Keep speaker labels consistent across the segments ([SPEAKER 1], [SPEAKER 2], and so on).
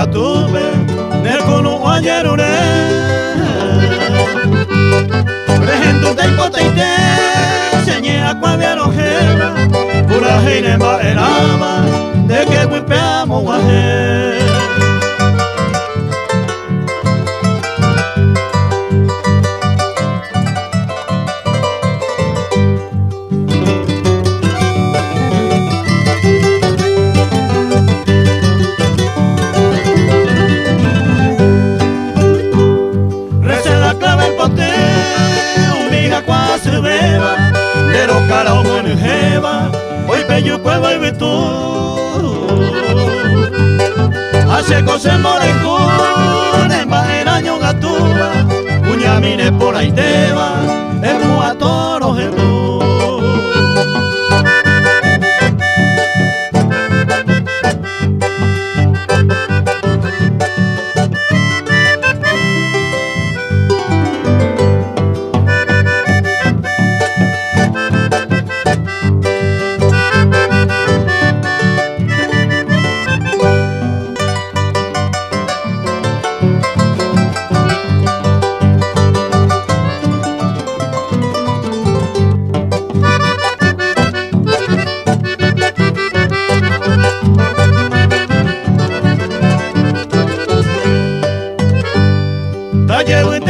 [SPEAKER 1] tuve, ne kono ajerune. Rehendo te ipoteite, señé aqua viarojera, pura heine ma erama, de que guipeamo guaje. Pero cara o jeva, hoy pello cueva y tú. Hace cosas morecones, maeraño gatuba, puñamine por ahí te va, es muy a toros en tú.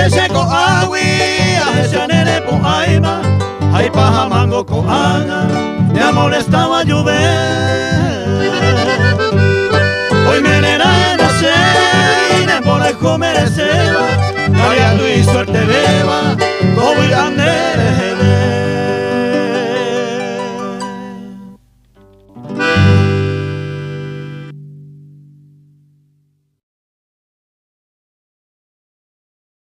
[SPEAKER 1] Seco agui, a ese nene po aima, ay paja mango ko ana, me molestaba llover. Hoy me nena nace, y ne por el comer seba, vaya Luis suerte beba.